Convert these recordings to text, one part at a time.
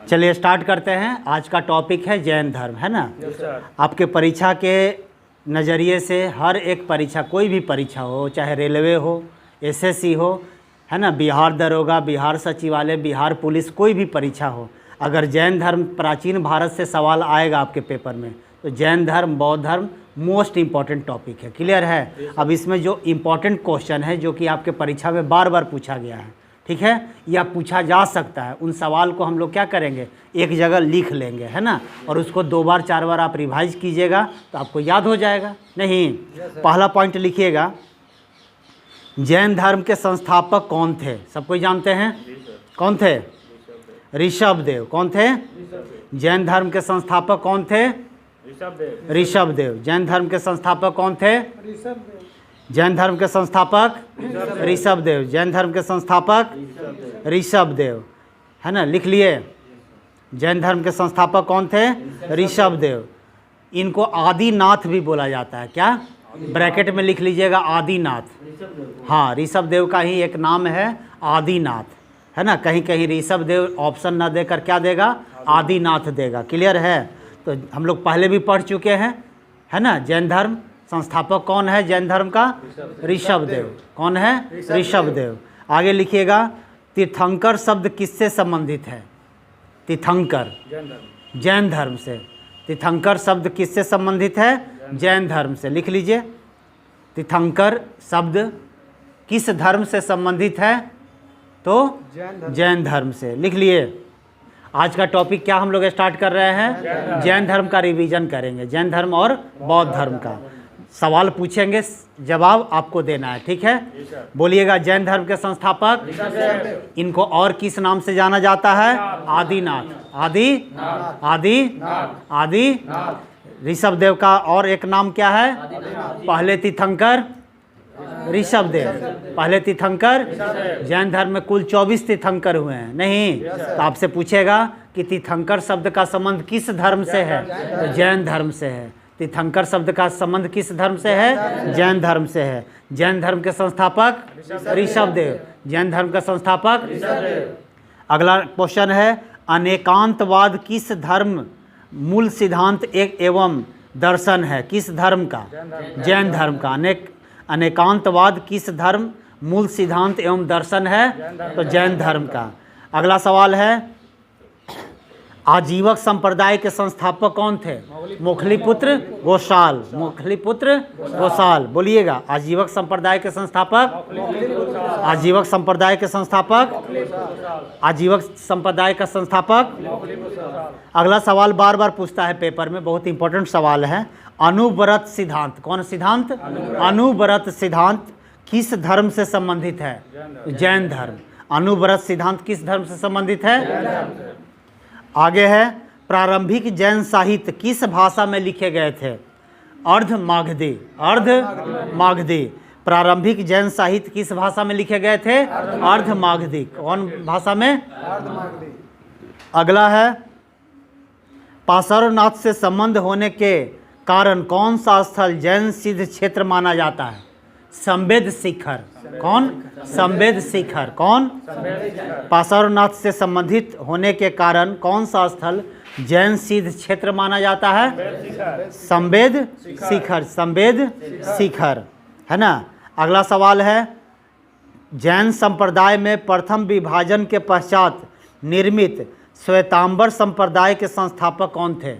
चलिए स्टार्ट करते हैं। आज का टॉपिक है जैन धर्म, है ना। आपके परीक्षा के नज़रिए से हर एक परीक्षा, कोई भी परीक्षा हो, चाहे रेलवे हो, एसएससी हो, है ना, बिहार दरोगा, बिहार सचिवालय, बिहार पुलिस, कोई भी परीक्षा हो, अगर जैन धर्म प्राचीन भारत से सवाल आएगा आपके पेपर में, तो जैन धर्म, बौद्ध धर्म मोस्ट इम्पॉर्टेंट टॉपिक है। क्लियर है। अब इसमें जो इम्पॉर्टेंट क्वेश्चन है जो कि आपके परीक्षा में बार बार पूछा गया है, ठीक है, या पूछा जा सकता है, उन सवाल को हम लोग क्या करेंगे, एक जगह लिख लेंगे, है ना, और उसको 2 बार 4 बार आप रिवाइज कीजिएगा तो आपको याद हो जाएगा। नहीं, पहला पॉइंट लिखिएगा, जैन धर्म के संस्थापक कौन थे? सब कोई जानते हैं कौन थे? ऋषभदेव। कौन थे? जैन धर्म के संस्थापक कौन थे? ऋषभदेव। जैन धर्म के संस्थापक कौन थे? जैन धर्म के संस्थापक ऋषभदेव। जैन धर्म के संस्थापक ऋषभदेव, है ना, लिख लिए। जैन धर्म के संस्थापक कौन थे? ऋषभदेव। इनको आदिनाथ भी बोला जाता है। क्या? ब्रैकेट में लिख लीजिएगा, आदिनाथ। हाँ, ऋषभदेव का ही एक नाम है आदिनाथ, है ना। कहीं कहीं ऋषभदेव ऑप्शन ना देकर क्या देगा? आदिनाथ देगा। क्लियर है। तो हम लोग पहले भी पढ़ चुके हैं, है ना। जैन धर्म संस्थापक कौन है जैन धर्म का? ऋषभदेव। कौन है? ऋषभदेव। आगे लिखिएगा, तीर्थंकर शब्द किससे संबंधित है? तीर्थंकर जैन धर्म से। तीर्थंकर शब्द किससे संबंधित है? जैन धर्म से। लिख लीजिए, तीर्थंकर शब्द किस धर्म से संबंधित है? तो जैन धर्म से। लिख लिए। आज का टॉपिक क्या हम लोग स्टार्ट कर रहे हैं? जैन धर्म का रिवीजन करेंगे, जैन धर्म और बौद्ध धर्म का। सवाल पूछेंगे, जवाब आपको देना है, ठीक है। बोलिएगा, जैन धर्म के संस्थापक, इनको और किस नाम से जाना जाता है? आदिनाथ। आदि ऋषभदेव का और एक नाम क्या है? पहले तीर्थंकर ऋषभदेव, पहले तीर्थंकर। जैन धर्म में कुल 24 तीर्थंकर हुए हैं। नहीं, तो आपसे पूछेगा कि तीर्थंकर शब्द का संबंध किस धर्म से है? तो जैन धर्म से है। तीर्थंकर शब्द का संबंध किस धर्म से है? जैन धर्म से है। जैन धर्म के संस्थापक ऋषभदेव। जैन धर्म के संस्थापक। अगला क्वेश्चन है, अनेकांतवाद किस धर्म मूल सिद्धांत एक एवं दर्शन है? किस धर्म का? जैन धर्म का। अनेकांतवाद किस धर्म मूल सिद्धांत एवं दर्शन है? तो जैन धर्म का। अगला सवाल है, आजीवक संप्रदाय के संस्थापक कौन थे? मोखलीपुत्र गोसाल। मोखलीपुत्र गोसाल। बोलिएगा, आजीवक संप्रदाय के संस्थापक। आजीवक संप्रदाय के संस्थापक। आजीवक संप्रदाय का संस्थापक। अगला सवाल बार बार पूछता है पेपर में, बहुत इंपॉर्टेंट सवाल है, अनुव्रत सिद्धांत। कौन सिद्धांत? अनुव्रत सिद्धांत किस धर्म से संबंधित है? जैन धर्म। अनुव्रत सिद्धांत किस धर्म से संबंधित है? आगे है, प्रारंभिक जैन साहित्य किस भाषा में लिखे गए थे? अर्धमागधी। अर्धमागधी। प्रारंभिक जैन साहित्य किस भाषा में लिखे गए थे? अर्धमागधी। कौन भाषा में? अगला है, पार्श्वनाथ से संबंध होने के कारण कौन सा स्थल जैन सिद्ध क्षेत्र माना जाता है? संवेद शिखर। कौन? संवेद शिखर। कौन? पार्श्वनाथ से संबंधित होने के कारण कौन सा स्थल जैन सिद्ध क्षेत्र माना जाता है? संवेद शिखर। संवेद शिखर, है ना। अगला सवाल है, जैन संप्रदाय में प्रथम विभाजन के पश्चात निर्मित श्वेतांबर संप्रदाय के संस्थापक कौन थे?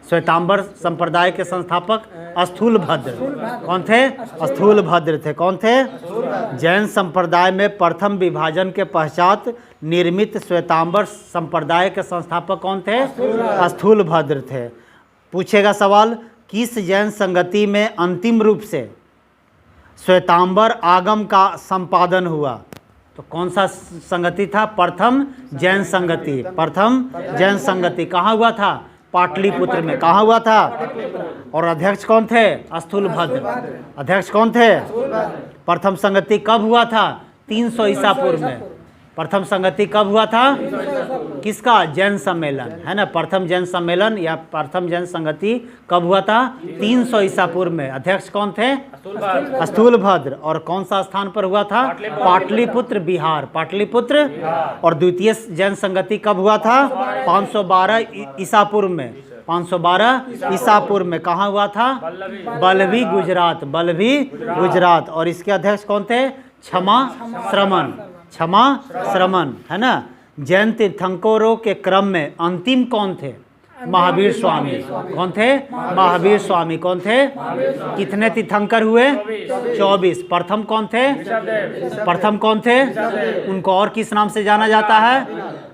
श्वेतांबर संप्रदाय के संस्थापक स्थूलभद्र। कौन थे? स्थूलभद्र थे। कौन थे? जैन संप्रदाय में प्रथम विभाजन के पश्चात निर्मित श्वेतांबर संप्रदाय के संस्थापक कौन थे? स्थूलभद्र थे। पूछेगा सवाल, किस जैन संगति में अंतिम रूप से श्वेतांबर आगम का संपादन हुआ? तो कौन सा संगति था? प्रथम जैन संगति। प्रथम जैन संगति कहाँ हुआ था? पाटलिपुत्र में। कहाँ हुआ था? और अध्यक्ष कौन थे? स्थूलभद्र। अध्यक्ष कौन थे? प्रथम संगति कब हुआ था? 300 ईसा पूर्व में। प्रथम संगति कब हुआ था? किसका? जैन सम्मेलन, है ना। प्रथम जैन सम्मेलन या प्रथम जैन संगति कब हुआ था? 300 ईसा पूर्व में। अध्यक्ष कौन थे? स्थूलभद्र। और कौन सा स्थान पर हुआ था? पाटलिपुत्र, बिहार, पाटलिपुत्र। और द्वितीय जैन संगति कब हुआ था? 512 ईसा पूर्व में। 512 ईसा पूर्व में कहाँ हुआ था? बल्लभी, गुजरात, बल्लभी, गुजरात। और इसके अध्यक्ष कौन थे? क्षमा श्रमण, क्षमा श्रमण, है ना। जैन तीर्थंकरों के क्रम में अंतिम कौन थे? महावीर स्वामी। कौन थे? महावीर स्वामी। कौन थे? कितने तीर्थंकर हुए? 24। प्रथम कौन थे? प्रथम कौन थे? उनको और किस नाम से जाना जाता है?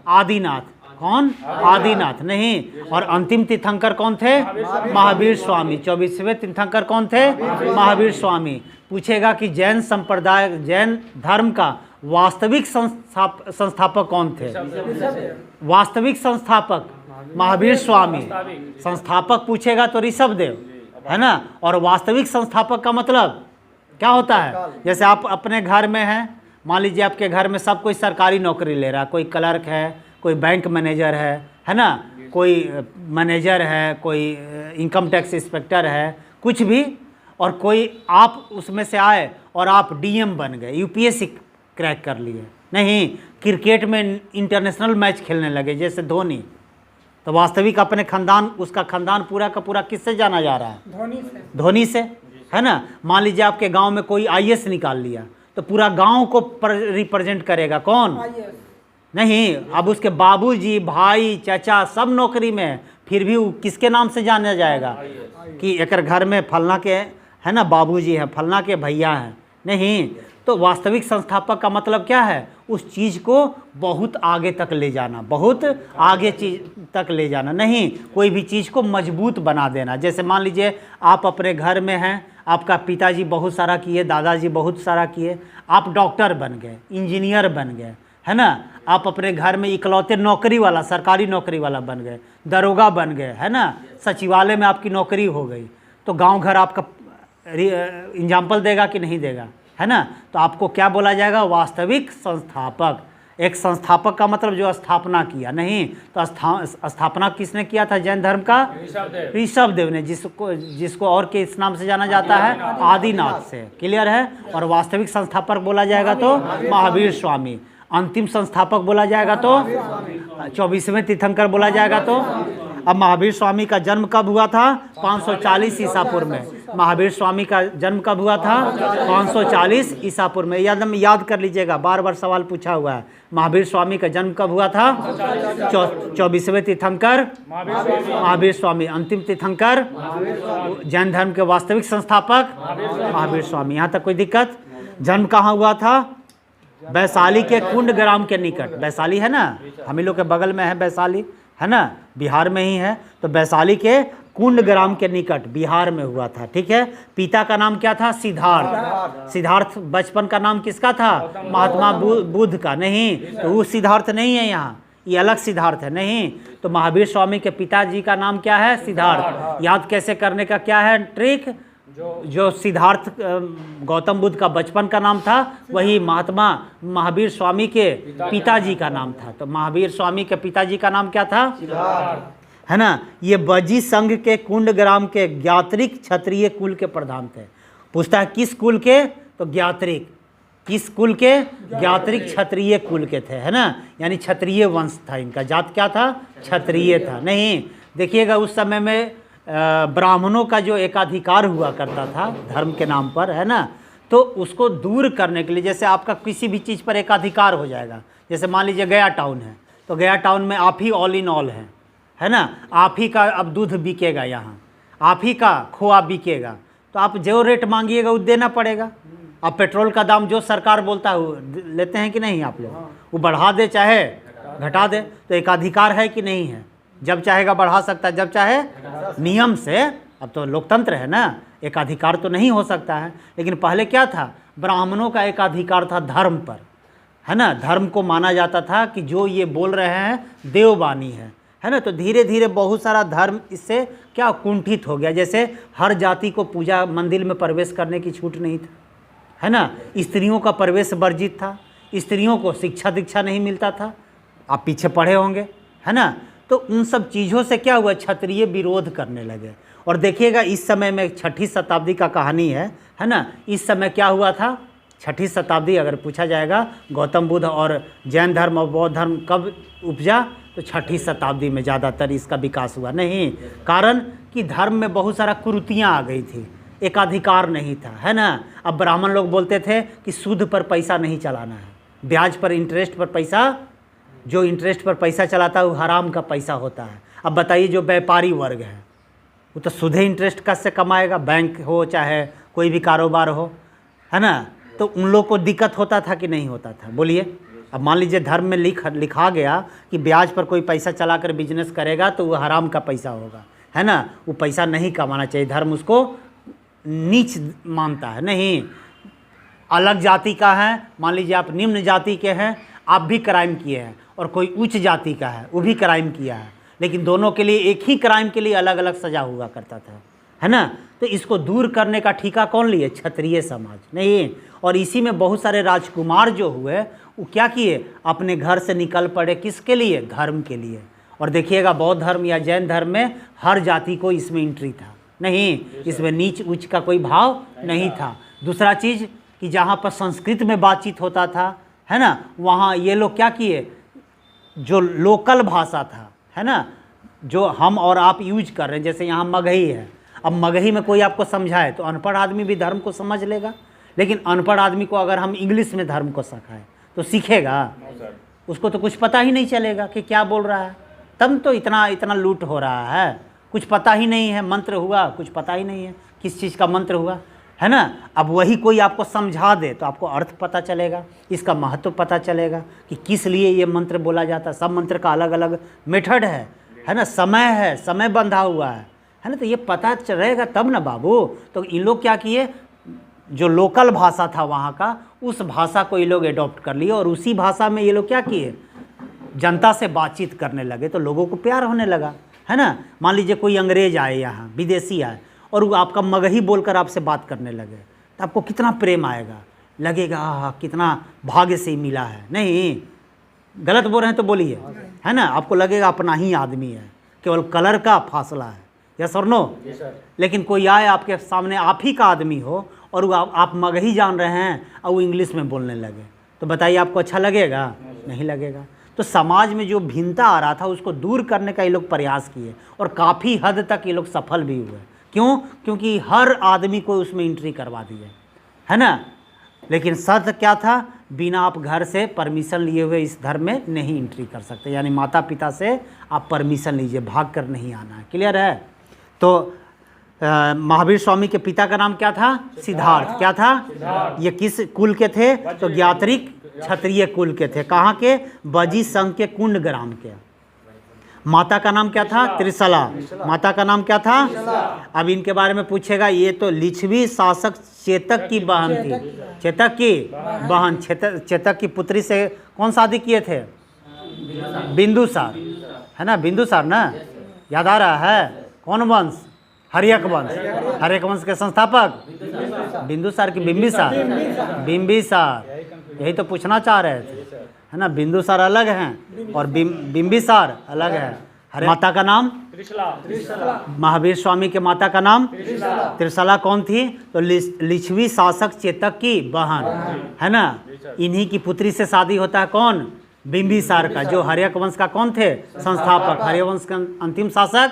आदिनाथ। कौन? आदिनाथ। नहीं। और अंतिम तीर्थंकर कौन थे? महावीर स्वामी। 24वें तीर्थंकर कौन थे? महावीर स्वामी। पूछेगा कि जैन संप्रदाय, जैन धर्म का वास्तविक संस्थापक कौन थे? वास्तविक संस्थापक महावीर स्वामी। संस्थापक पूछेगा तो ऋषभदेव, है ना। और वास्तविक संस्थापक का मतलब क्या होता है? जैसे आप अपने घर में हैं, मान लीजिए आपके घर में सब कोई सरकारी नौकरी ले रहा है, कोई क्लर्क है, कोई बैंक मैनेजर है ना, कोई मैनेजर है, कोई इनकम टैक्स इंस्पेक्टर है, कुछ भी। और कोई आप उसमें से आए और आप डीएम बन गए, यूपीएससी क्रैक कर लिए। नहीं, क्रिकेट में इंटरनेशनल मैच खेलने लगे जैसे धोनी, तो वास्तविक अपने खानदान, उसका खानदान पूरा का पूरा किससे जाना जा रहा है? धोनी से, है ना। मान लीजिए आपके गांव में कोई आईएएस निकाल लिया तो पूरा गांव को रिप्रेजेंट करेगा कौन? नहीं, अब उसके बाबूजी, भाई, चाचा सब नौकरी में है, फिर भी वो किसके नाम से जाना जाएगा कि एक घर में फलना के, है ना, बाबूजी है, फलना के भैया हैं? नहीं। तो वास्तविक संस्थापक का मतलब क्या है? उस चीज़ को बहुत आगे तक ले जाना, बहुत आगे चीज तक ले जाना, नहीं, कोई भी चीज़ को मजबूत बना देना। जैसे मान लीजिए आप अपने घर में हैं, आपका पिताजी बहुत सारा किए, दादाजी बहुत सारा किए, आप डॉक्टर बन गए, इंजीनियर बन गए, है ना। आप अपने घर में इकलौते नौकरी वाला, सरकारी नौकरी वाला बन गए, दरोगा बन गए, है ना, सचिवालय में आपकी नौकरी हो गई, तो गांव घर आपका एग्जाम्पल देगा कि नहीं देगा, है ना। तो आपको क्या बोला जाएगा? वास्तविक संस्थापक। एक संस्थापक का मतलब जो स्थापना किया, नहीं तो स्थापना किसने किया था जैन धर्म का? ऋषभदेव ने, जिसको और किस नाम से जाना जाता है? आदिनाथ से। क्लियर है। और वास्तविक संस्थापक बोला जाएगा तो महावीर स्वामी। अंतिम संस्थापक बोला जाएगा तो 24वें तीर्थंकर बोला जाएगा तो। अब महावीर स्वामी का जन्म कब हुआ था? 540 ईसा पूर्व में। महावीर स्वामी का जन्म कब हुआ था? 540 ईसा पूर्व में। याद कर लीजिएगा, बार बार सवाल पूछा हुआ है। महावीर स्वामी का जन्म कब हुआ था? 24वें तीर्थंकर महावीर स्वामी। अंतिम तीर्थंकर जैन धर्म के वास्तविक संस्थापक महावीर स्वामी। यहाँ तक कोई दिक्कत? जन्म कहाँ हुआ था? वैशाली के कुंड ग्राम के निकट। वैशाली है ना, हम ही लोग के बगल में है वैशाली, है ना, बिहार में ही है। तो वैशाली के कुंड ग्राम के निकट बिहार में हुआ था। ठीक है। पिता का नाम क्या था? सिद्धार्थ। सिद्धार्थ बचपन का नाम किसका था? महात्मा बुद्ध का। नहीं, तो वो सिद्धार्थ नहीं है यहाँ, ये अलग सिद्धार्थ है। नहीं, तो महावीर स्वामी के पिताजी का नाम क्या है? सिद्धार्थ। याद कैसे करने का क्या है ट्रिक? जो सिद्धार्थ गौतम बुद्ध का बचपन का नाम था, वही महात्मा महावीर स्वामी के पिताजी का नाम था। तो महावीर स्वामी के पिताजी का नाम क्या था? है ना। ये बजी संघ के कुंड ग्राम के ज्ञात्रिक क्षत्रिय कुल के प्रधान थे। पूछता है किस कुल के? तो ज्ञात्रिक। किस कुल के? ज्ञात्रिक क्षत्रिय कुल के थे, है ना, यानी क्षत्रिय वंश था इनका। जात क्या था? क्षत्रिय था। नहीं, देखिएगा उस समय में ब्राह्मणों का जो एकाधिकार हुआ करता था धर्म के नाम पर, है ना, तो उसको दूर करने के लिए, जैसे आपका किसी भी चीज़ पर एकाधिकार हो जाएगा, जैसे मान लीजिए गया टाउन है, तो गया टाउन में आप ही ऑल इन ऑल है ना, आप ही का अब दूध बिकेगा, यहाँ आप ही का खोआ बिकेगा, तो आप जो रेट मांगिएगा वो देना पड़ेगा। अब पेट्रोल का दाम जो सरकार बोलता है वो लेते हैं कि नहीं आप लोग? वो बढ़ा दे चाहे घटा दे, तो एकाधिकार है कि नहीं है? जब चाहेगा बढ़ा सकता है, जब चाहे नियम से। अब तो लोकतंत्र है ना, एकाधिकार तो नहीं हो सकता है। लेकिन पहले क्या था? ब्राह्मणों का एकाधिकार था धर्म पर, है ना। धर्म को माना जाता था कि जो ये बोल रहे हैं देववाणी है ना। तो धीरे धीरे बहुत सारा धर्म इससे क्या कुंठित हो गया। जैसे हर जाति को पूजा मंदिर में प्रवेश करने की छूट नहीं था, है ना। स्त्रियों का प्रवेश वर्जित था, स्त्रियों को शिक्षा दीक्षा नहीं मिलता था, आप पीछे पढ़े होंगे, है ना। तो उन सब चीज़ों से क्या हुआ, क्षत्रिय विरोध करने लगे। और देखिएगा इस समय में 6ठी शताब्दी का कहानी है ना। इस समय क्या हुआ था, 6ठी शताब्दी अगर पूछा जाएगा गौतम बुद्ध और जैन धर्म और बौद्ध धर्म कब उपजा, तो 6ठी शताब्दी में ज़्यादातर इसका विकास हुआ। नहीं, कारण कि धर्म में बहुत सारा कुरीतियाँ आ गई थी, एकाधिकार नहीं था, है ना। अब ब्राह्मण लोग बोलते थे कि सूद पर पैसा नहीं चलाना है, ब्याज पर इंटरेस्ट पर पैसा, जो इंटरेस्ट पर पैसा चलाता है वो हराम का पैसा होता है। अब बताइए जो व्यापारी वर्ग है वो तो सूदे इंटरेस्ट का से कमाएगा, बैंक हो चाहे कोई भी कारोबार हो, है ना। तो उन लोग को दिक्कत होता था कि नहीं होता था, बोलिए। अब मान लीजिए धर्म में लिखा गया कि ब्याज पर कोई पैसा चलाकर बिजनेस करेगा तो वो हराम का पैसा होगा, है ना, वो पैसा नहीं कमाना चाहिए, धर्म उसको नीच मानता है। नहीं, अलग जाति का है, मान लीजिए आप निम्न जाति के हैं, आप भी क्राइम किए हैं, और कोई उच्च जाति का है वो भी क्राइम किया है, लेकिन दोनों के लिए एक ही क्राइम के लिए अलग अलग सजा हुआ करता था, है ना। तो इसको दूर करने का ठेका कौन लिए, क्षत्रिय समाज। नहीं, और इसी में बहुत सारे राजकुमार जो हुए वो क्या किए, अपने घर से निकल पड़े, किसके लिए, धर्म के लिए। और देखिएगा बौद्ध धर्म या जैन धर्म में हर जाति को इसमें एंट्री था, नहीं, इसमें नीच उच्च का कोई भाव नहीं था। दूसरा चीज़ कि जहाँ पर संस्कृत में बातचीत होता था, है ना, वहाँ ये लोग क्या किए, जो लोकल भाषा था, है ना, जो हम और आप यूज कर रहे हैं, जैसे यहाँ मगही है, अब मगही में कोई आपको समझाए तो अनपढ़ आदमी भी धर्म को समझ लेगा, लेकिन अनपढ़ आदमी को अगर हम इंग्लिश में धर्म को सिखाएं तो सीखेगा, उसको तो कुछ पता ही नहीं चलेगा कि क्या बोल रहा है। तब तो इतना लूट हो रहा है, कुछ पता ही नहीं है, मंत्र हुआ कुछ पता ही नहीं है किस चीज़ का मंत्र हुआ, है ना। अब वही कोई आपको समझा दे तो आपको अर्थ पता चलेगा, इसका महत्व पता चलेगा कि किस लिए ये मंत्र बोला जाता है। सब मंत्र का अलग अलग मेथड है ना, समय है, समय बंधा हुआ है ना, तो ये पता रहेगा तब ना बाबू। तो इन लोग क्या किए, जो लोकल भाषा था वहाँ का, उस भाषा को ये लोग एडॉप्ट कर लिए और उसी भाषा में ये लोग क्या किए, जनता से बातचीत करने लगे, तो लोगों को प्यार होने लगा, है ना। मान लीजिए कोई अंग्रेज आए यहाँ, विदेशी आए, और वो आपका मगही बोलकर आपसे बात करने लगे, तो आपको कितना प्रेम आएगा, लगेगा आह कितना भाग्य से ही मिला है। नहीं, गलत बोल रहे हैं तो बोलिए, है ना, आपको लगेगा अपना ही आदमी है, केवल कलर का फासला है, यस और नो। लेकिन कोई आए आपके सामने आप ही का आदमी हो और वो आप मगही जान रहे हैं और वो इंग्लिश में बोलने लगे, तो बताइए आपको अच्छा लगेगा, नहीं लगेगा। तो समाज में जो भिन्नता आ रहा था उसको दूर करने का ये लोग प्रयास किए और काफ़ी हद तक ये लोग सफल भी हुए। क्यों, क्योंकि हर आदमी को उसमें एंट्री करवा दिए, है ना। लेकिन शर्त क्या था, बिना आप घर से परमिशन लिए हुए इस धर्म में नहीं एंट्री कर सकते, यानी माता पिता से आप परमिशन लीजिए, भाग कर नहीं आना है। क्लियर है। तो महावीर स्वामी के पिता का नाम क्या था, सिद्धार्थ। क्या था, ये किस कुल के थे, तो ज्ञात्रिक क्षत्रिय कुल के थे। कहाँ के, बजी संघ के कुंड ग्राम के। माता का नाम क्या था, त्रिशला। माता का नाम क्या था। अब इनके बारे में पूछेगा, ये तो लिच्छवी शासक चेतक की बहन थी, चेतक की बहन, चेतक की पुत्री से कौन शादी किए थे, बिंदुसार, है ना, बिंदुसार ना, याद आ रहा है। कौन वंश, हर्यक वंश, हर्यक वंश के संस्थापक बिंदुसार की बिंबिसार, बिंबिसार, यही तो पूछना चाह रहे थे, है ना। बिंदुसार अलग हैं और बिंबिसार अलग है। माता का नाम महावीर स्वामी के माता का नाम त्रिशला। कौन थी, तो लिच्छवी शासक चेतक की बहन, है ना। इन्हीं की पुत्री से शादी होता है कौन, बिंबिसार का, जो हर्यक वंश का कौन थे, संस्थापक। हर्यक वंश का अंतिम शासक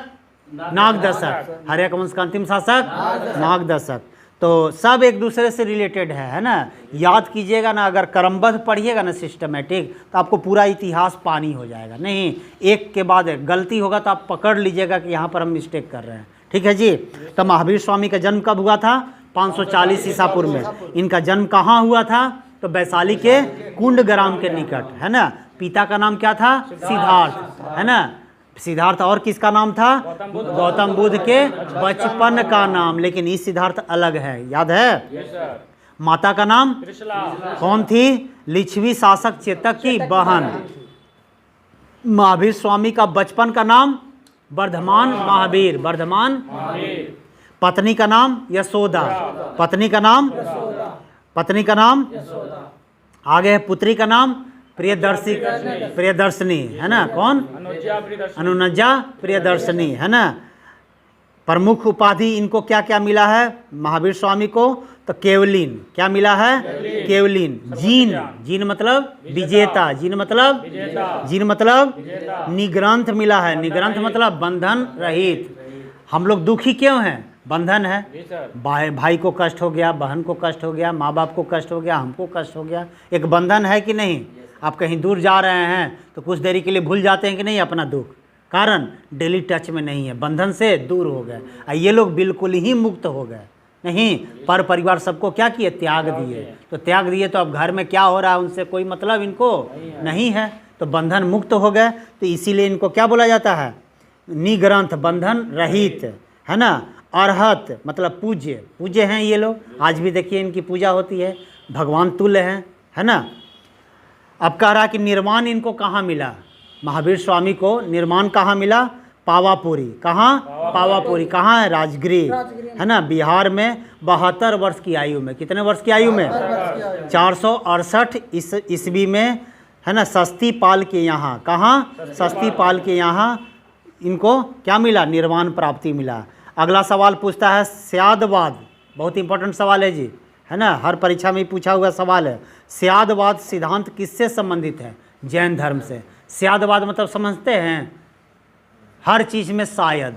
नागदशक, हर्यक वंश का अंतिम शासक नागदशक। तो सब एक दूसरे से रिलेटेड है ना। याद कीजिएगा ना, अगर क्रमबद्ध पढ़िएगा ना सिस्टमेटिक, तो आपको पूरा इतिहास पानी हो जाएगा। नहीं, एक के बाद एक गलती होगा तो आप पकड़ लीजिएगा कि यहाँ पर हम मिस्टेक कर रहे हैं। ठीक है जी। तो महावीर स्वामी का जन्म कब हुआ था, 540 ईसा पूर्व में। इनका जन्म कहाँ हुआ था, तो वैशाली के कुंड ग्राम के निकट, है ना। पिता का नाम क्या था, सिद्धार्थ, है ना। सिद्धार्थ और किसका नाम था, गौतम बुद्ध के बचपन का नाम, लेकिन इस सिद्धार्थ अलग है, याद है। माता का नाम कौन थी, लिच्छवी शासक चेतक की बहन। महावीर स्वामी का बचपन का नाम वर्धमान महावीर, वर्धमान। पत्नी का नाम यशोदा, पत्नी का नाम आगे है पुत्री का नाम प्रियदर्शी, प्रियदर्शनी है ना। कौन? अनुनज्जा प्रियदर्शनी है ना। प्रमुख उपाधि इनको क्या क्या मिला है महावीर स्वामी को? तो केवलिन। क्या मिला है? केवलिन। जीन, जीन मतलब विजेता, जीन मतलब, जीन मतलब निग्रंथ मिला है। निग्रंथ मतलब बंधन रहित। हम लोग दुखी क्यों हैं? बंधन है। भाई को कष्ट हो गया, बहन को कष्ट हो गया, माँ बाप को कष्ट हो गया, हमको कष्ट हो गया। एक बंधन है कि नहीं? आप कहीं दूर जा रहे हैं तो कुछ देरी के लिए भूल जाते हैं कि नहीं अपना दुख, कारण डेली टच में नहीं है, बंधन से दूर हो गए। ये लोग बिल्कुल ही मुक्त हो गए। नहीं, पर परिवार सबको क्या किए? त्याग दिए। तो त्याग दिए तो अब घर में क्या हो रहा है उनसे कोई मतलब इनको नहीं है, तो बंधन मुक्त हो गए। तो इसीलिए इनको क्या बोला जाता है? निग्रंथ, बंधन रहित है ना। अर्हत मतलब पूज्य, पूज्य हैं ये लोग। आज भी देखिए इनकी पूजा होती है, भगवान तुल्य हैं, है ना। अब कह रहा कि निर्माण इनको कहाँ मिला? महावीर स्वामी को निर्माण कहाँ मिला? पावापुरी। कहाँ? पावापुरी। कहाँ है? राजगृह है ना, बिहार में। 72 वर्ष की आयु में। कितने वर्ष की आयु में? 468 ईस्वी में है ना, सस्ती पाल के यहाँ। कहाँ? सस्ती पाल के यहाँ इनको क्या मिला? निर्वाण प्राप्ति मिला। अगला सवाल पूछता है स्यादवाद, बहुत इंपॉर्टेंट सवाल है जी, है ना, हर परीक्षा में पूछा हुआ सवाल है। स्यादवाद सिद्धांत किससे संबंधित है? जैन धर्म से। स्यादवाद मतलब समझते हैं? हर चीज़ में शायद,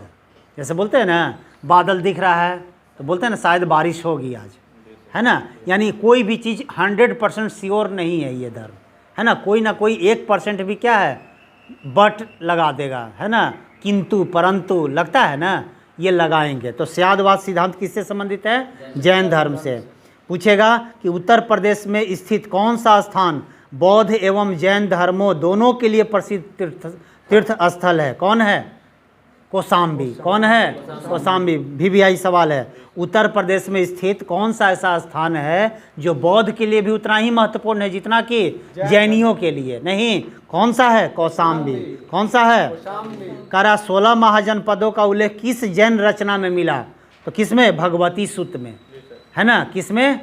जैसे बोलते हैं ना बादल दिख रहा है तो बोलते हैं ना शायद बारिश होगी आज, है ना। यानी कोई भी चीज़ 100% श्योर नहीं है ये धर्म, है ना। कोई ना कोई 1% भी क्या है? बट लगा देगा, है ना, किंतु परंतु लगता है ना, ये लगाएंगे। तो स्यादवाद सिद्धांत किससे संबंधित है? जैन धर्म से। पूछेगा कि उत्तर प्रदेश में स्थित कौन सा स्थान बौद्ध एवं जैन धर्मों दोनों के लिए प्रसिद्ध तीर्थ स्थल है? कौन है? कौशाम्बी। कौन है? कौशाम्बी। VVI सवाल है। उत्तर प्रदेश में स्थित कौन सा ऐसा स्थान है जो बौद्ध के लिए भी उतना ही महत्वपूर्ण है जितना कि जैनियों के लिए? नहीं, कौन सा है? कौशाम्बी। कौन सा है? करा 16 महाजनपदों का उल्लेख किस जैन रचना में मिला? तो किस में? भगवती सूत्र में, है ना। किस में?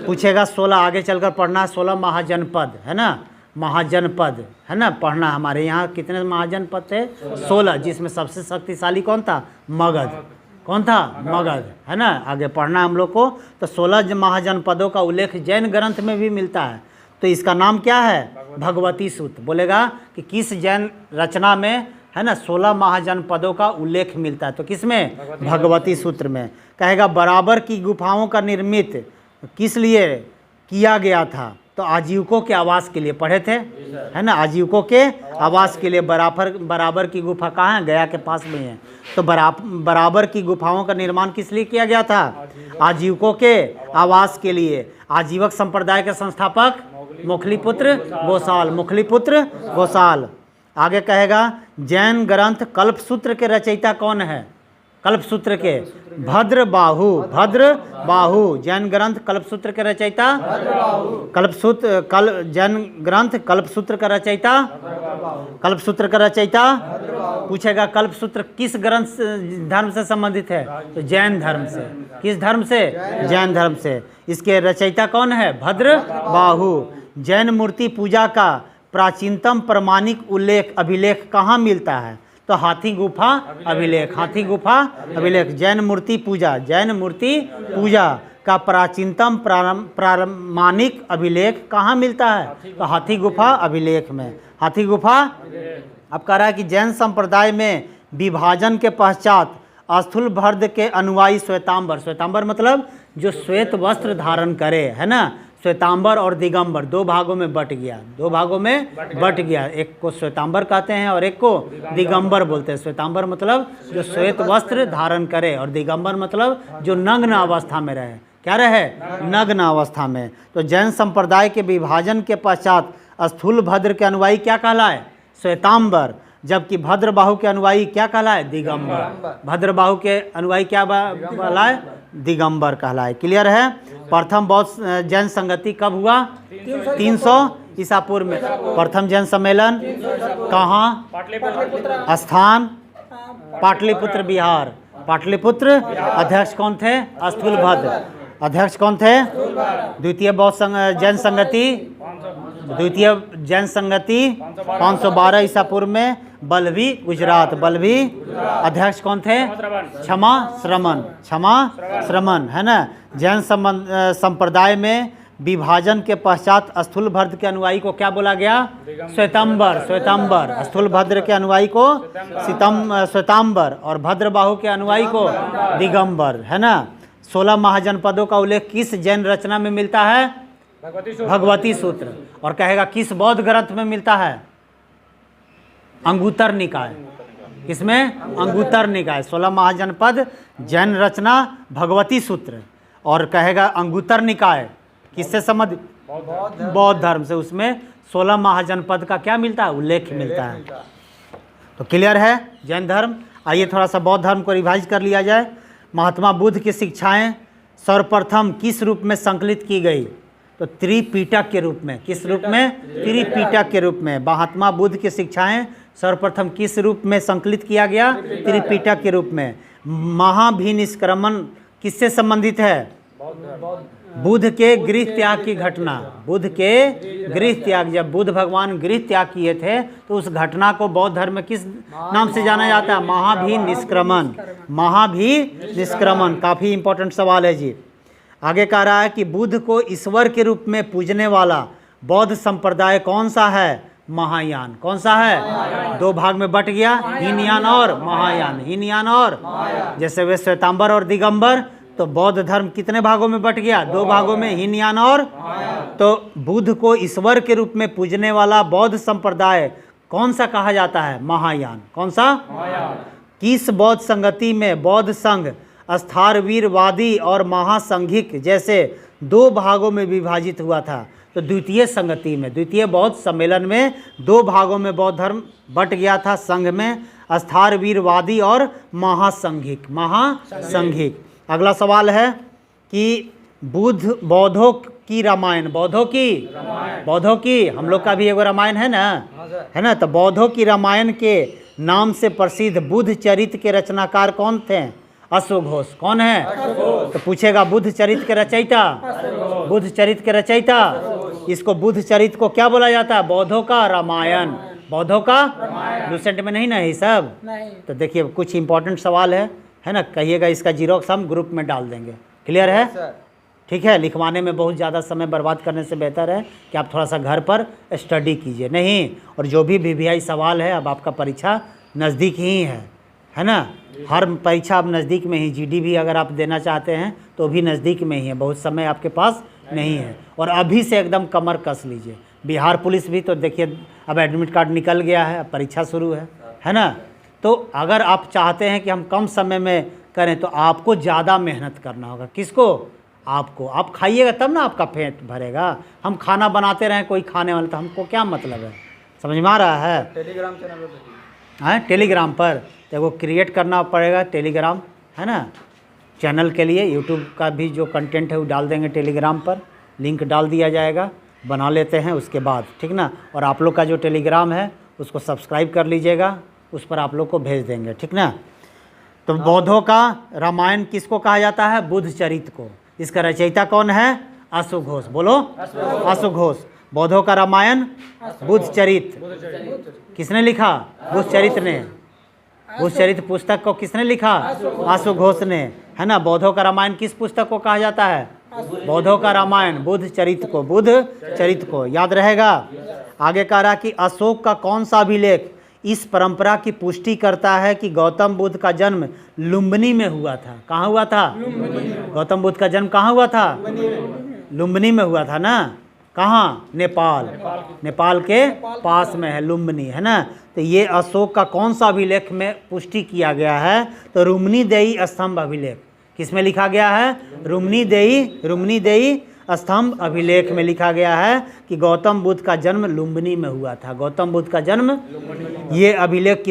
पूछेगा 16, आगे चलकर पढ़ना 16 महाजनपद, है ना, महाजनपद, है ना, पढ़ना। हमारे यहाँ कितने महाजनपद थे? 16, जिसमें सबसे शक्तिशाली कौन था? मगध। कौन था? मगध, है ना। आगे पढ़ना हम लोग को। तो 16 महाजनपदों का उल्लेख जैन ग्रंथ में भी मिलता है। तो इसका नाम क्या है? भगवती सूत्र। बोलेगा कि किस जैन रचना में, है ना, 16 महाजनपदों का उल्लेख मिलता है? तो किस में? भगवती सूत्र में। कहेगा बराबर की गुफाओं का निर्मित किस लिए किया गया था? तो आजीविकों के आवास के लिए। पढ़े थे, है ना, आजीविकों के आवास के लिए। बराबर की गुफा कहाँ है? गया के पास में है। तो बराबर की गुफाओं का निर्माण किस लिए किया गया था? आजीविकों के आवास के लिए। आजीवक संप्रदाय के संस्थापक मोखलीपुत्र गोसाल। मोखलीपुत्र गोसाल। आगे कहेगा जैन ग्रंथ कल्पसूत्र के रचयिता कौन है? कल्पसूत्र के भद्रबाहु। भद्रबाहु। जैन ग्रंथ कल्पसूत्र के रचयिता जैन ग्रंथ कल्पसूत्र का रचयिता कल्पसूत्र का रचयिता। पूछेगा कल्पसूत्र किस ग्रंथ धर्म से संबंधित है? तो जैन धर्म से। किस धर्म से? जैन धर्म से। इसके रचयिता कौन है? भद्रबाहु। जैन मूर्ति पूजा का प्राचीनतम प्रमाणिक उल्लेख अभिलेख कहाँ मिलता है? तो हाथी गुफा अभिलेख। हाथी गुफा अभिलेख। जैन मूर्ति पूजा, जैन मूर्ति पूजा का प्राचीनतम प्रामाणिक अभिलेख कहाँ मिलता है? तो हाथी गुफा अभिलेख में। हाथी गुफा। अब कह रहा है कि जैन संप्रदाय में विभाजन के पश्चात स्थूलभद्र के अनुयायी श्वेतांबर। श्वेतांबर मतलब जो श्वेत वस्त्र धारण करे, है ना। श्वेतांबर और दिगंबर 2 भागों में बट गया। 2 भागों में बट गया। एक को श्वेतांबर कहते हैं और एक को दिगंबर बोलते हैं। श्वेतांबर मतलब जो श्वेत वस्त्र धारण करे और दिगंबर मतलब जो नग्न अवस्था में रहे। क्या रहे? नग्न अवस्था में। तो जैन संप्रदाय के विभाजन के पश्चात स्थूलभद्र के अनुयायी क्या कहलाए? श्वेतांबर। जबकि भद्रबाहु के अनुयायी क्या कहलाए? दिगंबर। भद्रबाहु के अनुयायी क्या कहलाए? दिगंबर कहलाए। क्लियर है? प्रथम बौद्ध जैन संगति कब हुआ? 300 ईसा पूर्व में। प्रथम जैन सम्मेलन कहाँ? स्थान पाटलिपुत्र बिहार। पाटलिपुत्र। अध्यक्ष कौन थे? स्थूलभद्र। अध्यक्ष कौन थे? द्वितीय बौद्ध जैन संगति द्वितीय जैन संगति 512 ईसा पूर्व में, बल्लभी गुजरात। बल्लभी अध्यक्ष कौन थे? क्षमा श्रमण, है ना। जैन संप्रदाय में विभाजन के पश्चात स्थूलभद्र के अनुयायी को क्या बोला गया? श्वेतांबर। स्थूलभद्र के अनुयायी को श्वेतांबर और भद्रबाहु के अनुयायी को दिगंबर, है ना। 16 महाजनपदों का उल्लेख किस जैन रचना में मिलता है? भगवती सूत्र। और कहेगा किस बौद्ध ग्रंथ में मिलता है? अंगुत्तर निकाय। किसमें? अंगुत्तर निकाय। 16 महाजनपद जैन रचना भगवती सूत्र, और कहेगा अंगुत्तर निकाय किससे संबंधित? बौद्ध धर्म से। उसमें 16 महाजनपद का क्या मिलता है? उल्लेख मिलता है। तो क्लियर है जैन धर्म। आइए थोड़ा सा बौद्ध धर्म को रिवाइज कर लिया जाए। महात्मा बुद्ध की शिक्षाएं सर्वप्रथम किस रूप में संकलित की गई? तो त्रिपिटक के रूप में। किस रूप में? त्रिपिटक के रूप में। महात्मा बुद्ध की शिक्षाएं सर्वप्रथम किस रूप में संकलित किया गया? त्रिपिटक के रूप में। महाभिनिष्क्रमण किससे संबंधित है? बुद्ध के गृह त्याग की घटना। बुद्ध के गृह त्याग, जब बुद्ध भगवान गृह त्याग किए थे तो उस घटना को बौद्ध धर्म में किस नाम से जाना जाता है? महाभिनिष्क्रमण। महाभिनिष्क्रमण काफ़ी इंपॉर्टेंट सवाल है जी। आगे कह रहा है कि बुद्ध को ईश्वर के रूप में पूजने वाला बौद्ध संप्रदाय कौन सा है? महायान। कौन सा है? दो भाग में बट गया, हीनयान और महायान। हीनयान और, जैसे वे श्वेतांबर और दिगंबर, तो बौद्ध धर्म कितने भागों में बट गया? दो भागों में, हीनयान और। तो बुद्ध को ईश्वर के रूप में पूजने वाला बौद्ध संप्रदाय कौन सा कहा जाता है? महायान। कौन सा? किस बौद्ध संगति में बौद्ध संघ स्थारवीरवादी और महासंघिक जैसे दो भागों में विभाजित हुआ था? तो द्वितीय संगति में, द्वितीय बौद्ध सम्मेलन में दो भागों में बौद्ध धर्म बट गया था संघ में, स्थारवीरवादी और महासंघिक। अगला सवाल है कि बुद्ध बौद्धों की रामायण, बौद्धों की हम लोग का भी एगो रामायण है ना, है ना। तो बौद्धों की रामायण के नाम से प्रसिद्ध बुद्ध चरित्र के रचनाकार कौन थे? अश्वघोष। कौन है? तो पूछेगा बुद्ध चरित्र के रचयिता, बुद्ध चरित्र के रचयिता। इसको बुद्ध चरित्र को क्या बोला जाता है? बौद्धों का रामायण। बौद्धों का लूसेंट में नहीं ना ये सब? तो देखिए कुछ इंपॉर्टेंट सवाल है ना। कहिएगा इसका जीरोक्स हम ग्रुप में डाल देंगे। क्लियर है? ठीक है। लिखवाने में बहुत ज़्यादा समय बर्बाद करने से बेहतर है कि आप थोड़ा सा घर पर स्टडी कीजिए। नहीं, और जो भी वीवीआई सवाल है, अब आपका परीक्षा नज़दीक ही है ना। हर परीक्षा अब नज़दीक में ही। जीडी भी अगर आप देना चाहते हैं तो भी नज़दीक में ही है, बहुत समय आपके पास नहीं है। और अभी से एकदम कमर कस लीजिए। बिहार पुलिस भी तो देखिए अब एडमिट कार्ड निकल गया है, अब परीक्षा शुरू है ना। तो अगर आप चाहते हैं कि हम कम समय में करें तो आपको ज़्यादा मेहनत करना होगा। किसको? आपको। आप खाइएगा तब ना आपका पेट भरेगा। हम खाना बनाते रहें कोई खाने वाला, तो हमको क्या मतलब है? समझ में आ रहा है? टेलीग्राम चैनल है टेलीग्राम पर तो वो क्रिएट करना पड़ेगा टेलीग्राम, है ना। चैनल के लिए यूट्यूब का भी जो कंटेंट है वो डाल देंगे टेलीग्राम पर, लिंक डाल दिया जाएगा, बना लेते हैं उसके बाद, ठीक ना। और आप लोग का जो टेलीग्राम है उसको सब्सक्राइब कर लीजिएगा, उस पर आप लोग को भेज देंगे, ठीक ना। तो बौद्धों का रामायण किसको कहा जाता है? बुद्ध चरित्र को। इसका रचयिता कौन है? अश्वघोष। बोलो, अश्वघोष। बौद्धों का रामायण बुद्ध चरित्र किसने लिखा? बुद्ध चरित्र ने। बुद्ध चरित्र पुस्तक को किसने लिखा? अश्वघोष ने, है ना। बौद्धों का रामायण किस पुस्तक को कहा जाता है? बौद्धों का रामायण बुद्ध चरित्र को, बुद्ध चरित्र को। याद रहेगा। आगे कह रहा कि अशोक का कौन सा अभिलेख इस परंपरा की पुष्टि करता है कि गौतम बुद्ध का जन्म लुम्बिनी में हुआ था? कहाँ हुआ था? गौतम बुद्ध का जन्म कहाँ हुआ था? लुम्बिनी में हुआ था ना। कहाँ? नेपाल। नेपाल के पास में है लुम्बिनी, है ना। तो ये अशोक का कौन सा अभिलेख में पुष्टि किया गया है? तो रुम्नीदेई स्तंभ अभिलेख। किसमें लिखा गया है? रुम्नीदेई स्तंभ अभिलेख में लिखा गया है कि गौतम बुद्ध का जन्म लुम्बिनी में हुआ था। गौतम बुद्ध का जन्म, ये अभिलेख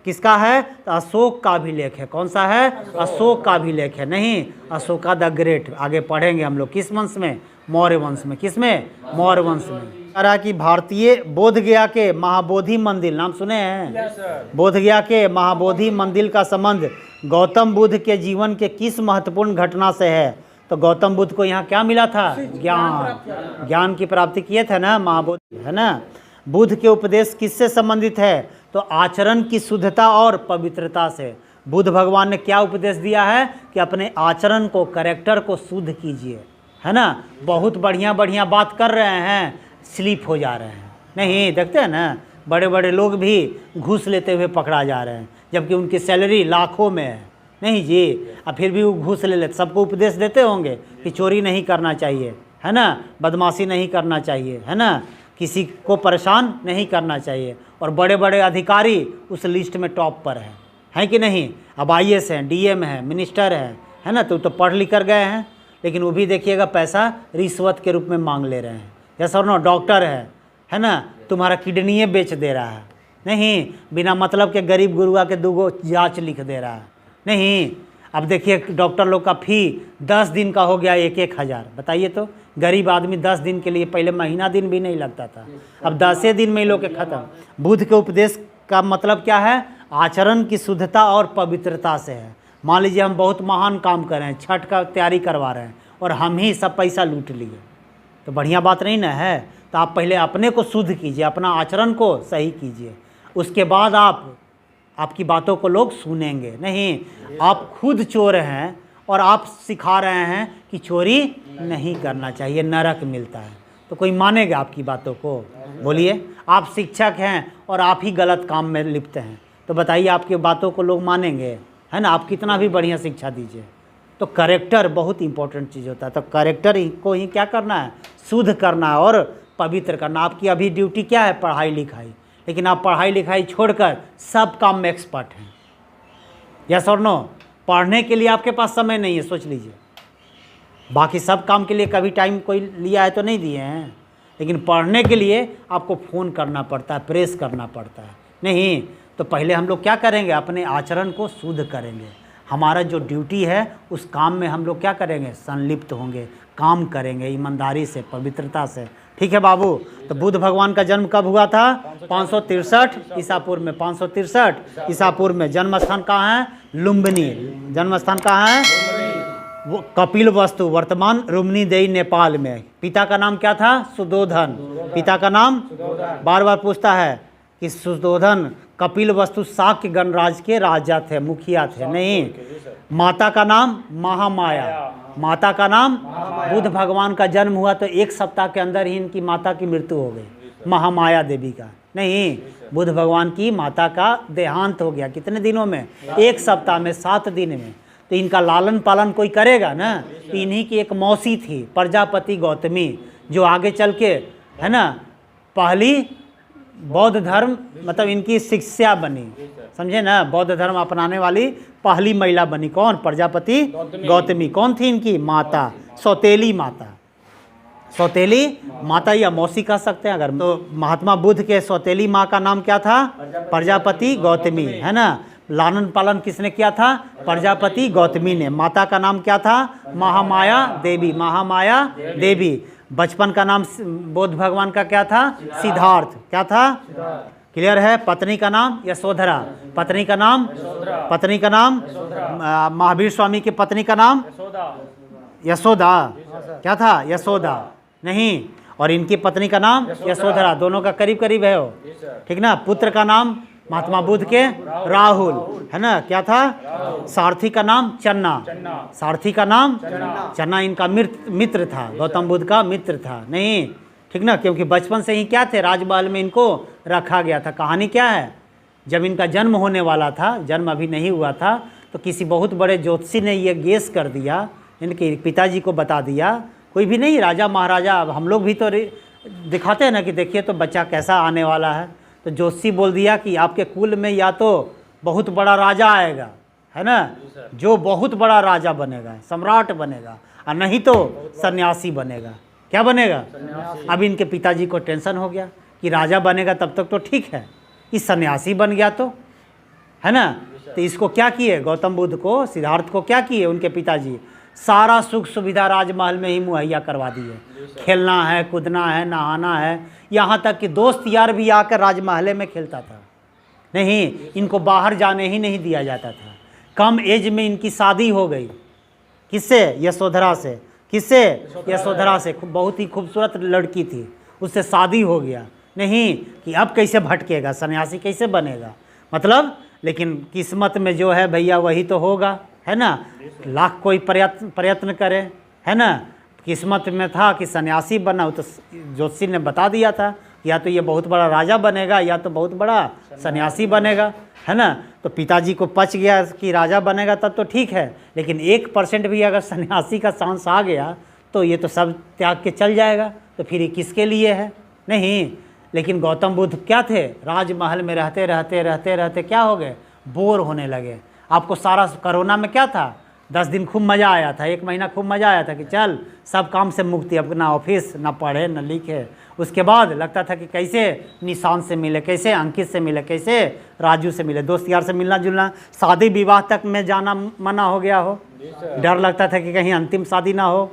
किसका है? तो अशोक का अभिलेख है। कौन सा है? अशोक का अभिलेख है। नहीं, अशोका द ग्रेट। आगे पढ़ेंगे हम लोग किस वंश में? मौर्य वंश में। किसमें? मौर्य वंश में। कह रहा कि भारतीय बोधगया के महाबोधि मंदिर, नाम सुने हैं? बोधगया के महाबोधि मंदिर का संबंध गौतम बुद्ध के जीवन के किस महत्वपूर्ण घटना से है? तो गौतम बुद्ध को यहाँ क्या मिला था? ज्ञान। ज्ञान की प्राप्ति किए थे ना महाबुद्ध, है ना। बुद्ध के उपदेश किससे संबंधित है? तो आचरण की शुद्धता और पवित्रता से। बुद्ध भगवान ने क्या उपदेश दिया है कि अपने आचरण को, कैरेक्टर को शुद्ध कीजिए, है ना। बहुत बढ़िया बढ़िया बात कर रहे हैं, स्लिप हो जा रहे हैं। नहीं, देखते हैं ना, बड़े बड़े लोग भी घूस लेते हुए पकड़ा जा रहे हैं, जबकि उनकी सैलरी लाखों में है। नहीं जी, अब फिर भी वो घूस ले लेते। सबको उपदेश देते होंगे कि चोरी नहीं करना चाहिए, है ना, बदमाशी नहीं करना चाहिए, है ना, किसी को परेशान नहीं करना चाहिए। और बड़े बड़े अधिकारी उस लिस्ट में टॉप पर हैं कि नहीं। अब IAS हैं, DM हैं, मिनिस्टर हैं, है ना, तो पढ़ लिख कर गए हैं, लेकिन वो भी देखिएगा पैसा रिश्वत के रूप में मांग ले रहे हैं। जैसा ना डॉक्टर है ना, तुम्हारा किडनी बेच दे रहा है, नहीं, बिना मतलब के गरीब गुरुआ के 2 जाँच लिख दे रहा है। नहीं, अब देखिए डॉक्टर लोग का फ़ी 10 दिन का हो गया 1-1 हज़ार। बताइए तो, गरीब आदमी 10 दिन के लिए, पहले महीना दिन भी नहीं लगता था, अब 10 दिन में ही लोग के ख़त्म। बुद्ध के उपदेश का मतलब क्या है? आचरण की शुद्धता और पवित्रता से है। मान लीजिए हम बहुत महान काम कर रहे हैं, छठ का तैयारी करवा रहे हैं, और हम ही सब पैसा लूट लिए, तो बढ़िया बात नहीं ना है। तो आप पहले अपने को शुद्ध कीजिए, अपना आचरण को सही कीजिए, उसके बाद आपकी बातों को लोग सुनेंगे। नहीं, आप खुद चोर हैं और आप सिखा रहे हैं कि चोरी नहीं करना चाहिए, नरक मिलता है, तो कोई मानेगा आपकी बातों को? बोलिए। आप शिक्षक हैं और आप ही गलत काम में लिप्त हैं, तो बताइए आपकी बातों को लोग मानेंगे? है ना, आप कितना भी बढ़िया शिक्षा दीजिए। तो कैरेक्टर बहुत इंपॉर्टेंट चीज़ होता है। तो कैरेक्टर को ही क्या करना है? शुद्ध करना है और पवित्र करना। आपकी अभी ड्यूटी क्या है? पढ़ाई लिखाई। लेकिन आप पढ़ाई लिखाई छोड़कर सब काम में एक्सपर्ट हैं। यस और नो? पढ़ने के लिए आपके पास समय नहीं है, सोच लीजिए। बाकी सब काम के लिए कभी टाइम कोई लिया है तो नहीं दिए हैं, लेकिन पढ़ने के लिए आपको फ़ोन करना पड़ता है, प्रेस करना पड़ता है। नहीं, तो पहले हम लोग क्या करेंगे? अपने आचरण को शुद्ध करेंगे। हमारा जो ड्यूटी है उस काम में हम लोग क्या करेंगे? संलिप्त होंगे, काम करेंगे ईमानदारी से, पवित्रता से। ठीक है बाबू। तो बुद्ध भगवान का जन्म कब हुआ था? 563 ईसा पूर्व में। 563 ईसा पूर्व में। जन्म स्थान कहाँ है? लुम्बिनी। जन्म स्थान कहाँ है? वो कपिल वस्तु, वर्तमान रुम्नीदेही नेपाल में। पिता का नाम क्या था? सुदोधन। पिता का नाम बार बार पूछता है कि सुदोधन कपिल वस्तु शाक्य गणराज के राजा थे, मुखिया थे। नहीं, माता का नाम महामाया। माता का नाम, बुद्ध भगवान का जन्म हुआ तो 1 सप्ताह के अंदर ही इनकी माता की मृत्यु हो गई, महामाया देवी का। नहीं, बुद्ध भगवान की माता का देहांत हो गया। कितने दिनों में? 1 सप्ताह में, 7 दिन में। तो इनका लालन पालन कोई करेगा ना। तो इन्हीं की एक मौसी थी प्रजापति गौतमी, जो आगे चल के, है ना, पहली बौद्ध धर्म, मतलब इनकी शिष्या बनी, समझे ना, बौद्ध धर्म अपनाने वाली पहली महिला बनी। कौन? प्रजापति गौतमी। कौन थी इनकी? माता, सौतेली माता। सौतेली माता या मौसी कह सकते हैं अगर। तो महात्मा बुद्ध के सौतेली माँ का नाम क्या था? प्रजापति गौतमी, है ना। लालन पालन किसने किया था? प्रजापति गौतमी ने। माता का नाम क्या था? महामाया देवी। महामाया देवी। बचपन का नाम बुद्ध भगवान का क्या था? सिद्धार्थ। क्या था? क्लियर है? पत्नी का नाम यशोधरा। पत्नी का नाम महावीर स्वामी की पत्नी का नाम यशोदा। क्या था? यशोदा। नहीं, और इनकी पत्नी का नाम यशोधरा। दोनों का करीब करीब है वो, ठीक ना। पुत्र का नाम महात्मा बुद्ध के राहुल, है ना। क्या था? सारथी का नाम चन्ना। सारथी का नाम चन्ना इनका मित्र था, गौतम बुद्ध का मित्र था। नहीं, ठीक ना, क्योंकि बचपन से ही क्या थे? राजमहल में इनको रखा गया था। कहानी क्या है? जब इनका जन्म होने वाला था, जन्म अभी नहीं हुआ था, तो किसी बहुत बड़े ज्योतिषी ने ये गेस कर दिया, इनके पिताजी को बता दिया। कोई भी नहीं, राजा महाराजा, अब हम लोग भी तो दिखाते हैं ना कि देखिए तो बच्चा कैसा आने वाला है। तो ज्योतिषी बोल दिया कि आपके कुल में या तो बहुत बड़ा राजा आएगा, है ना, जो बहुत बड़ा राजा बनेगा, सम्राट बनेगा, और नहीं तो सन्यासी बनेगा। क्या बनेगा? अब इनके पिताजी को टेंशन हो गया कि राजा बनेगा तब तक तो ठीक है, इस सन्यासी बन गया तो, है ना। तो इसको क्या किए? गौतम बुद्ध को, सिद्धार्थ को क्या किए उनके पिताजी? सारा सुख सुविधा राजमहल में ही मुहैया करवा दिए। खेलना है, कूदना है, नहाना है, यहाँ तक कि दोस्त यार भी आकर राजमहल में खेलता था। नहीं, इनको बाहर जाने ही नहीं दिया जाता था। कम एज में इनकी शादी हो गई, किससे? यशोधरा से। किससे? यशोधरा से। बहुत ही खूबसूरत लड़की थी, उससे शादी हो गया। नहीं कि अब कैसे भटकेगा, सन्यासी कैसे बनेगा, मतलब लेकिन किस्मत में जो है भैया वही तो होगा, है ना। लाख कोई प्रयत्न करे, है ना, किस्मत में था कि सन्यासी बना, तो ज्योतिषी ने बता दिया था या तो ये बहुत बड़ा राजा बनेगा या तो बहुत बड़ा सन्यासी बनेगा, है ना। तो पिताजी को पच गया कि राजा बनेगा तब तो ठीक है, लेकिन 1% भी अगर सन्यासी का चांस आ गया तो ये तो सब त्याग के चल जाएगा, तो फिर ये किसके लिए है? नहीं। लेकिन गौतम बुद्ध क्या थे? राजमहल में रहते रहते रहते रहते क्या हो गए? बोर होने लगे। आपको सारा कोरोना में क्या था? 10 दिन खूब मज़ा आया था, 1 महीना खूब मज़ा आया था कि चल सब काम से मुक्ति, अब ना ऑफिस ना पढ़े ना लिखे। उसके बाद लगता था कि कैसे निशान से मिले, कैसे अंकित से मिले, कैसे राजू से मिले, दोस्त यार से मिलना जुलना, शादी विवाह तक में जाना मना हो गया हो, डर लगता था कि कहीं अंतिम शादी ना हो,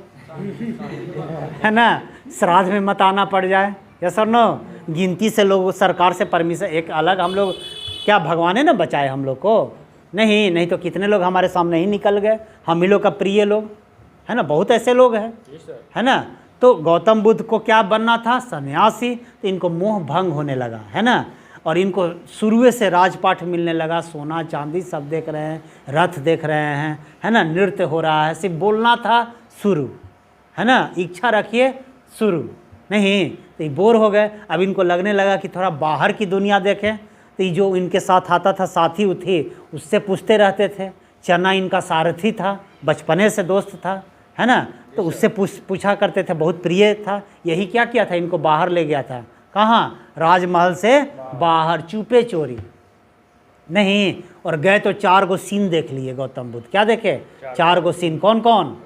है ना, श्राद्ध में मत आना पड़ जाए, यस और नो। गिनती से लोग सरकार से परमिशन, एक अलग हम लोग क्या भगवान ने ना बचाए हम लोग को? नहीं तो कितने लोग हमारे सामने ही निकल गए, हम ही लोग का प्रिय लोग, है ना, बहुत ऐसे लोग हैं, है ना। तो गौतम बुद्ध को क्या बनना था? सन्यासी। तो इनको मोह भंग होने लगा, है ना, और इनको शुरू से राजपाट मिलने लगा, सोना चांदी सब देख रहे हैं, रथ देख रहे हैं, है ना, नृत्य हो रहा है, सिर्फ बोलना था शुरू, है ना, इच्छा रखिए शुरू। नहीं तो ये बोर हो गए। अब इनको लगने लगा कि थोड़ा बाहर की दुनिया देखें। तो ये जो इनके साथ आता था साथी उथी, उससे पूछते रहते थे। चना इनका सारथी था, बचपने से दोस्त था, है ना, तो उससे पूछा करते थे, बहुत प्रिय था। यही क्या किया था? इनको बाहर ले गया था। कहाँ? राजमहल से बाहर, चुपे चोरी। नहीं, और गए तो 4 गो सीन देख लिए गौतम बुद्ध। क्या देखे? 4 गो सीन। कौन कौन?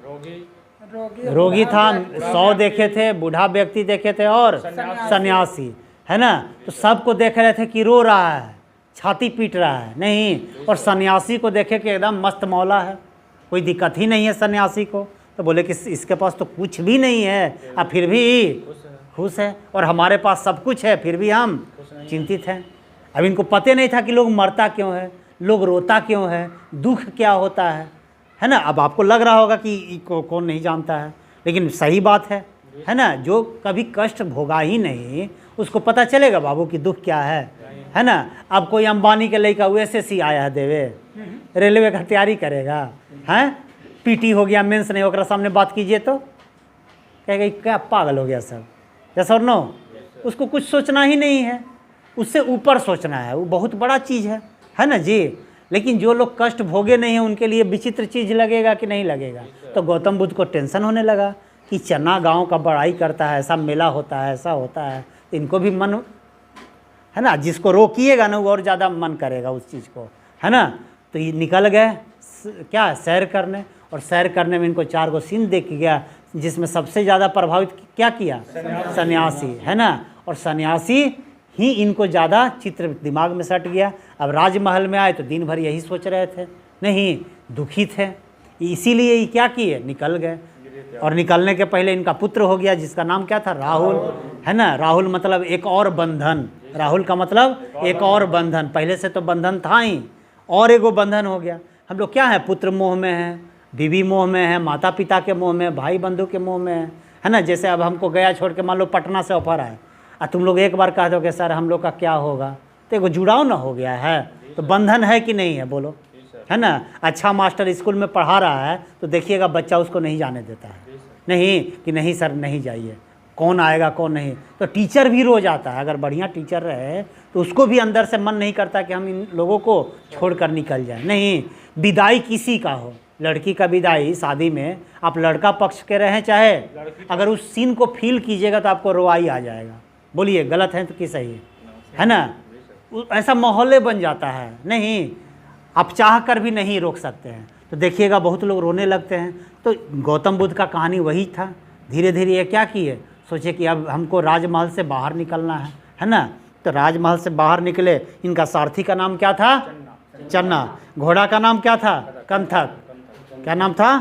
रोगी था, 100 देखे थे, बूढ़ा व्यक्ति देखे थे, और सन्यासी, है ना। तो सबको देख रहे थे कि रो रहा है, छाती पीट रहा है। नहीं, और सन्यासी को देखे कि एकदम मस्त मौला है, कोई दिक्कत ही नहीं है सन्यासी को। तो बोले कि इसके पास तो कुछ भी नहीं है, अब फिर भी खुश है, और हमारे पास सब कुछ है फिर भी हम चिंतित हैं। अब इनको पता नहीं था कि लोग मरता क्यों है, लोग रोता क्यों है, दुख क्या होता है ना। अब आपको लग रहा होगा कि कौन नहीं जानता है, लेकिन सही बात है ना। जो कभी कष्ट भोगा ही नहीं उसको पता चलेगा बाबू कि दुख क्या है ना। अब कोई अंबानी के लड़का USSC आया है देवे, रेलवे का तैयारी करेगा, हैं, PT हो गया, मेंस नहीं, ओकरा सामने बात कीजिए तो कहेगा क्या पागल हो गया सब, यस और नो। उसको कुछ सोचना ही नहीं है, उससे ऊपर सोचना है, वो बहुत बड़ा चीज़ है ना जी। लेकिन जो लोग कष्ट भोगे नहीं हैं उनके लिए विचित्र चीज़ लगेगा कि नहीं लगेगा। तो गौतम बुद्ध को टेंशन होने लगा कि चना गांव का बड़ाई करता है, ऐसा मेला होता है, ऐसा होता है, तो इनको भी मन, है ना, जिसको रोकिएगा ना वो और ज़्यादा मन करेगा उस चीज़ को, है ना। तो ये निकल गए क्या? सैर करने। और सैर करने में इनको 4 गो सीन देख गया, जिसमें सबसे ज़्यादा प्रभावित क्या किया? सन्यासी, है ना। और सन्यासी ही इनको ज़्यादा चित्र दिमाग में सट गया। अब राजमहल में आए तो दिन भर यही सोच रहे थे, नहीं, दुखी थे, इसीलिए ये क्या किए? निकल गए। और निकलने के पहले इनका पुत्र हो गया, जिसका नाम क्या था? राहुल, है ना। राहुल मतलब एक और बंधन, राहुल का मतलब एक और बंधन, पहले से तो बंधन था ही, और एगो बंधन हो गया। हम लोग क्या है? पुत्र मोह में है, बीवी मोह में है, माता पिता के मोह में, भाई बंधु के मोह में है ना। जैसे अब हमको गया छोड़ के मान लो पटना से ऑफर आए, तुम लोग एक बार कह दो कि सर हम लोग का क्या होगा, तो एगो जुड़ाव ना हो गया है, तो बंधन है कि नहीं है बोलो, है ना। अच्छा मास्टर स्कूल में पढ़ा रहा है तो देखिएगा बच्चा उसको नहीं जाने देता है, नहीं कि नहीं सर नहीं जाइए, कौन आएगा कौन नहीं। तो टीचर भी रो जाता है, अगर बढ़िया टीचर रहे तो उसको भी अंदर से मन नहीं करता कि हम इन लोगों को छोड़कर निकल जाए। नहीं, विदाई किसी का हो, लड़की का विदाई शादी में, आप लड़का पक्ष के रहें चाहे, अगर उस सीन को फील कीजिएगा तो आपको रोवाई आ जाएगा। बोलिए गलत है तो कि सही है ना। ऐसा माहौल बन जाता है, नहीं आप चाह कर भी नहीं रोक सकते हैं। तो देखिएगा बहुत लोग रोने लगते हैं। तो गौतम बुद्ध का कहानी वही था। धीरे धीरे ये क्या किए, सोचे कि अब हमको राजमहल से बाहर निकलना है ना। तो राजमहल से बाहर निकले। इनका सारथी का नाम क्या था? चन्ना। घोड़ा का नाम क्या था? कंथक। क्या नाम था?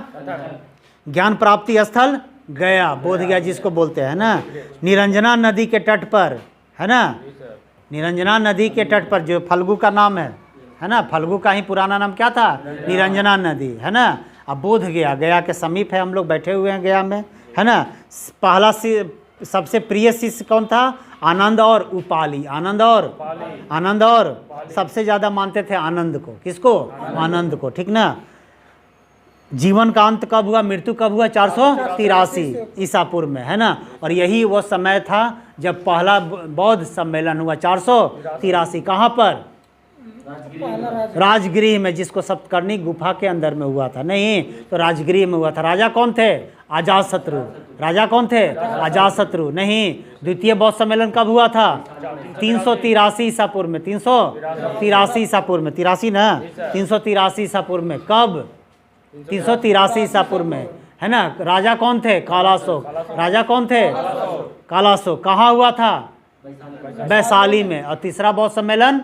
ज्ञान प्राप्ति स्थल गया, बोध गया जिसको बोलते हैं ना। निरंजना नदी के तट पर, है ना, निरंजना नदी के तट पर, जो फल्गु का नाम है ना, फल्गु का ही पुराना नाम क्या था? निरंजना नदी, है ना। अब बोध गया, गया के समीप है, हम लोग बैठे हुए हैं गया में, है ना। पहला सबसे प्रिय शिष्य कौन था? आनंद और उपाली। आनंद और सबसे ज़्यादा मानते थे आनंद को। किसको? आनंद को, ठीक ना। जीवन का अंत कब हुआ, मृत्यु कब हुआ? 483 ईसा पूर्व में, है ना। और यही वो समय था जब पहला बौद्ध सम्मेलन हुआ 483। कहाँ पर? राजगृह में, जिसको सप्तकर्णी गुफा के अंदर में हुआ था। नहीं तो राजगृह में हुआ था। राजा कौन थे? अजातशत्रु। राजा कौन थे? अजातशत्रु। नहीं, द्वितीय बौद्ध सम्मेलन कब हुआ था? 383 ईसा पूर्व में। 383 ईसा पूर्व में, 83 ना, 383 ईसा पूर्व में। कब? 383 ईसा पूर्व में, है ना। राजा कौन थे? कालाशोक। राजा कौन थे? कालाशोक। कहाँ हुआ था? वैशाली में। और तीसरा बौद्ध सम्मेलन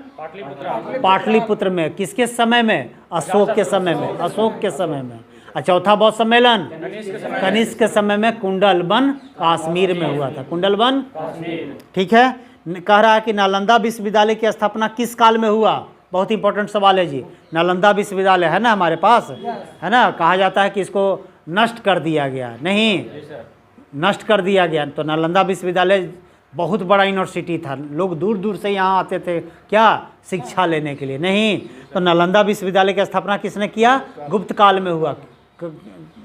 पाटलिपुत्र में। किसके समय में? अशोक के समय में। अशोक के समय में। और चौथा बौद्ध सम्मेलन कनिष्क के समय में कुंडलवन कश्मीर में हुआ था। कुंडलवन, ठीक है। कह रहा है कि नालंदा विश्वविद्यालय की स्थापना किस काल में हुआ? बहुत इंपॉर्टेंट सवाल है जी। नालंदा विश्वविद्यालय है ना हमारे पास, है ना। कहा जाता है कि इसको नष्ट कर दिया गया। नहीं, नष्ट कर दिया गया। तो नालंदा विश्वविद्यालय बहुत बड़ा यूनिवर्सिटी था, लोग दूर दूर से यहाँ आते थे, क्या? शिक्षा लेने के लिए। नहीं तो नालंदा विश्वविद्यालय की स्थापना किसने किया? गुप्त काल में हुआ,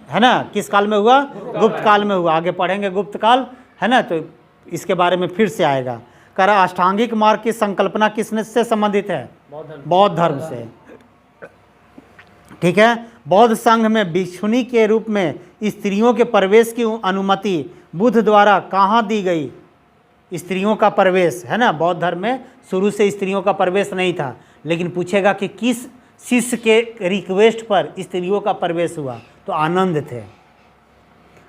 है ना। किस काल में हुआ? गुप्त काल में हुआ। आगे पढ़ेंगे गुप्त काल, है ना, तो इसके बारे में फिर से आएगा। कह रहा अष्टांगिक मार्ग की संकल्पना किसने से संबंधित है? बौद्ध धर्म से, ठीक है। बौद्ध संघ में भिक्षुणी के रूप में स्त्रियों के प्रवेश की अनुमति बुद्ध द्वारा कहाँ दी गई? स्त्रियों का प्रवेश, है ना। बौद्ध धर्म में शुरू से स्त्रियों का प्रवेश नहीं था, लेकिन पूछेगा कि किस शिष्य के रिक्वेस्ट पर स्त्रियों का प्रवेश हुआ? तो आनंद थे।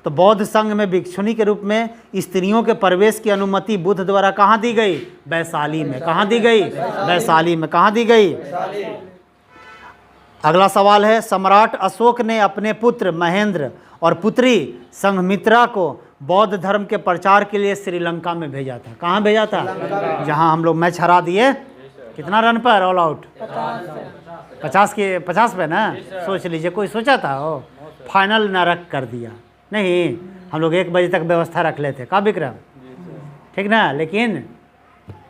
तो बौद्ध संघ में भिक्षुणी के रूप में स्त्रियों के प्रवेश की अनुमति बुद्ध द्वारा कहाँ दी गई? वैशाली में। कहाँ दी गई? वैशाली में। कहाँ दी गई? अगला सवाल है, सम्राट अशोक ने अपने पुत्र महेंद्र और पुत्री संघमित्रा को बौद्ध धर्म के प्रचार के लिए श्रीलंका में भेजा था। कहाँ भेजा था? जहाँ हम लोग मैच हरा दिए। कितना रन पर? ऑल आउट 50 पे ना। सोच लीजिए, कोई सोचा था? हो फाइनल न रख कर दिया। नहीं, हम लोग 1 बजे तक व्यवस्था रख लेते। का विक्रम, ठीक ना। लेकिन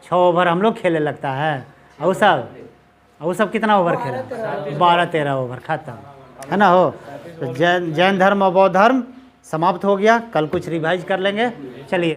6 ओवर हम लोग खेले लगता है। वो सब कितना ओवर खेला? 12-13 ओवर, खत्म, है ना। हो तो जैन धर्म और बौद्ध धर्म समाप्त हो गया। कल कुछ रिवाइज कर लेंगे। चलिए।